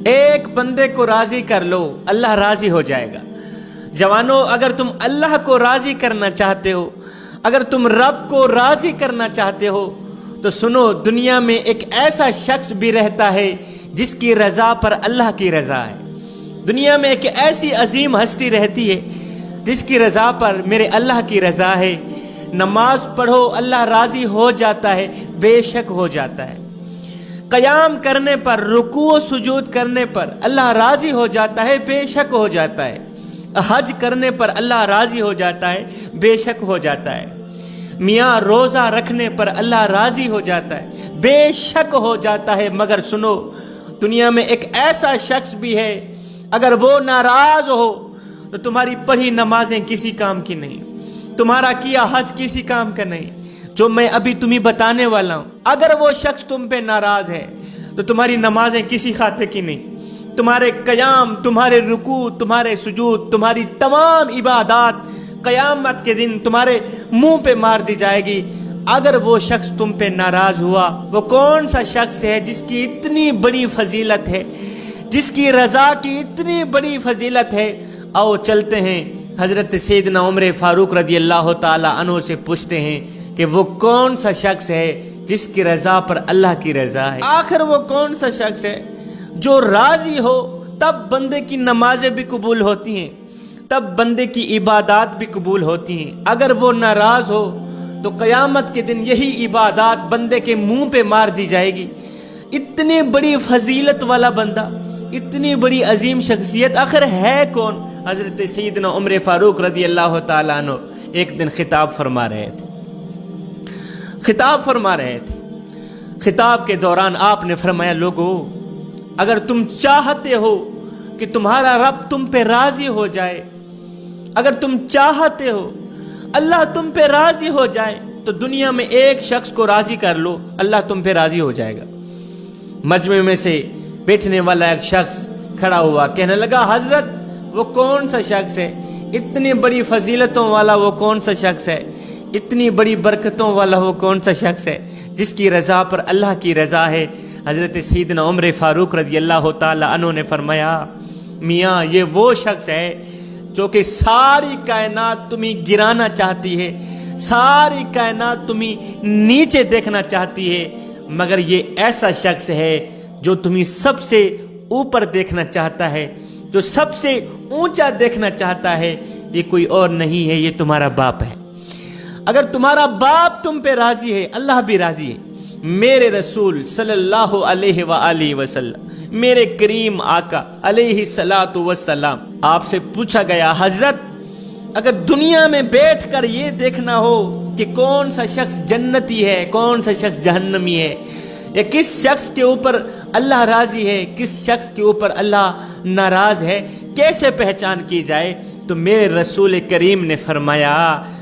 ایک بندے کو راضی کر لو، اللہ راضی ہو جائے گا۔ جوانوں، اگر تم اللہ کو راضی کرنا چاہتے ہو، اگر تم رب کو راضی کرنا چاہتے ہو، تو سنو، دنیا میں ایک ایسا شخص بھی رہتا ہے جس کی رضا پر اللہ کی رضا ہے۔ دنیا میں ایک ایسی عظیم ہستی رہتی ہے جس کی رضا پر میرے اللہ کی رضا ہے۔ نماز پڑھو، اللہ راضی ہو جاتا ہے، بے شک ہو جاتا ہے۔ قیام کرنے پر، رکوع و سجود کرنے پر اللہ راضی ہو جاتا ہے، بے شک ہو جاتا ہے۔ حج کرنے پر اللہ راضی ہو جاتا ہے، بے شک ہو جاتا ہے۔ میاں روزہ رکھنے پر اللہ راضی ہو جاتا ہے، بے شک ہو جاتا ہے۔ مگر سنو، دنیا میں ایک ایسا شخص بھی ہے، اگر وہ ناراض ہو تو تمہاری پڑھی نمازیں کسی کام کی نہیں، تمہارا کیا حج کسی کام کا نہیں، جو میں ابھی تمہیں بتانے والا ہوں۔ اگر وہ شخص تم پہ ناراض ہے تو تمہاری نمازیں کسی خاطر کی نہیں، تمہارے قیام، تمہارے رکوع، تمہارے سجود، تمہاری تمام عبادات قیامت کے دن تمہارے منہ پہ مار دی جائے گی۔ اگر وہ شخص تم پہ ناراض ہوا، وہ کون سا شخص ہے جس کی اتنی بڑی فضیلت ہے، جس کی رضا کی اتنی بڑی فضیلت ہے؟ آؤ چلتے ہیں، حضرت سیدنا عمر فاروق رضی اللہ تعالی عنہ سے پوچھتے ہیں کہ وہ کون سا شخص ہے جس کی رضا پر اللہ کی رضا ہے۔ آخر وہ کون سا شخص ہے جو راضی ہو تب بندے کی نمازیں بھی قبول ہوتی ہیں، تب بندے کی عبادات بھی قبول ہوتی ہیں۔ اگر وہ ناراض ہو تو قیامت کے دن یہی عبادات بندے کے منہ پہ مار دی جائے گی۔ اتنی بڑی فضیلت والا بندہ، اتنی بڑی عظیم شخصیت آخر ہے کون؟ حضرت سیدنا عمر فاروق رضی اللہ تعالیٰ عنہ ایک دن خطاب فرما رہے تھے۔ خطاب کے دوران آپ نے فرمایا، لوگو، اگر تم چاہتے ہو کہ تمہارا رب تم پہ راضی ہو جائے، اگر تم چاہتے ہو اللہ تم پہ راضی ہو جائے، تو دنیا میں ایک شخص کو راضی کر لو، اللہ تم پہ راضی ہو جائے گا۔ مجمع میں سے بیٹھنے والا ایک شخص کھڑا ہوا، کہنے لگا، حضرت وہ کون سا شخص ہے؟ اتنی بڑی فضیلتوں والا وہ کون سا شخص ہے؟ اتنی بڑی برکتوں والا وہ کون سا شخص ہے جس کی رضا پر اللہ کی رضا ہے؟ حضرت سیدنا عمر فاروق رضی اللہ تعالی عنہ نے فرمایا، میاں یہ وہ شخص ہے جو کہ ساری کائنات تمہیں گرانا چاہتی ہے، ساری کائنات تمہیں نیچے دیکھنا چاہتی ہے، مگر یہ ایسا شخص ہے جو تمہیں سب سے اوپر دیکھنا چاہتا ہے، جو سب سے اونچا دیکھنا چاہتا ہے۔ یہ کوئی اور نہیں ہے، یہ تمہارا باپ ہے۔ اگر تمہارا باپ تم پہ راضی ہے، اللہ بھی راضی ہے۔ میرے رسول صلی اللہ علیہ وآلہ وسلم، میرے کریم آقا علیہ الصلاۃ والسلام، آپ سے پوچھا گیا، حضرت اگر دنیا میں بیٹھ کر یہ دیکھنا ہو کہ کون سا شخص جنتی ہے، کون سا شخص جہنمی ہے، یا کس شخص کے اوپر اللہ راضی ہے، کس شخص کے اوپر اللہ ناراض ہے، کیسے پہچان کی جائے؟ تو میرے رسول کریم نے فرمایا،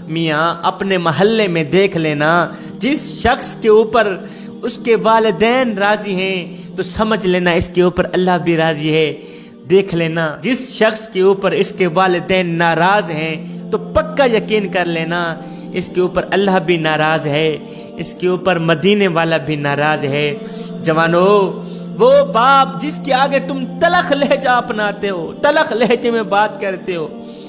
میاں اپنے محلے میں دیکھ لینا، جس شخص کے اوپر اس کے والدین راضی ہیں تو سمجھ لینا اس کے اوپر اللہ بھی راضی ہے۔ دیکھ لینا جس شخص کے اوپر اس کے والدین ناراض ہیں تو پکا یقین کر لینا اس کے اوپر اللہ بھی ناراض ہے، اس کے اوپر مدینے والا بھی ناراض ہے۔ جوانو، وہ باپ جس کے آگے تم تلخ لہجہ اپناتے ہو، تلخ لہجے میں بات کرتے ہو،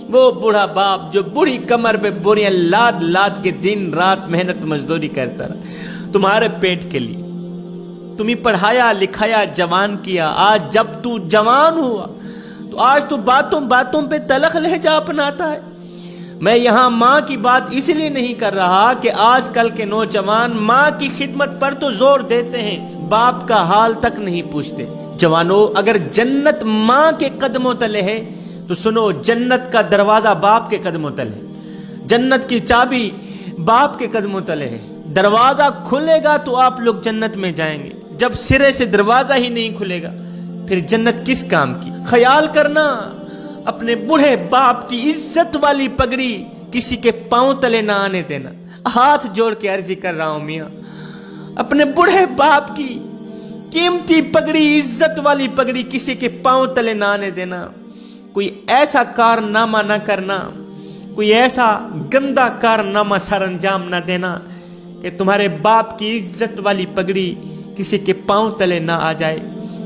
وہ بوڑھا باپ جو بوڑھی کمر پہ بوریاں لاد لاد کے دن رات محنت مزدوری کرتا رہا تمہارے پیٹ کے لیے، تمہیں پڑھایا لکھایا جوان کیا، آج جب تو جوان ہوا تو آج تو باتوں پہ تلخ لہجہ اپناتا ہے۔ میں یہاں ماں کی بات اس لیے نہیں کر رہا کہ آج کل کے نوجوان ماں کی خدمت پر تو زور دیتے ہیں، باپ کا حال تک نہیں پوچھتے۔ جوانو، اگر جنت ماں کے قدموں تلے ہے تو سنو، جنت کا دروازہ باپ کے قدموں تلے ہے، جنت کی چابی باپ کے قدموں تلے ہے۔ دروازہ کھلے گا تو آپ لوگ جنت میں جائیں گے، جب سرے سے دروازہ ہی نہیں کھلے گا پھر جنت کس کام کی؟ خیال کرنا، اپنے بوڑھے باپ کی عزت والی پگڑی کسی کے پاؤں تلے نہ آنے دینا۔ ہاتھ جوڑ کے عرضی کر رہا ہوں میاں، اپنے بوڑھے باپ کی قیمتی پگڑی، عزت والی پگڑی کسی کے پاؤں تلے نہ آنے دینا۔ کوئی ایسا کارنامہ نہ کرنا، کوئی ایسا گندا کارنامہ سر انجام نہ دینا کہ تمہارے باپ کی عزت والی پگڑی کسی کے پاؤں تلے نہ آ جائے۔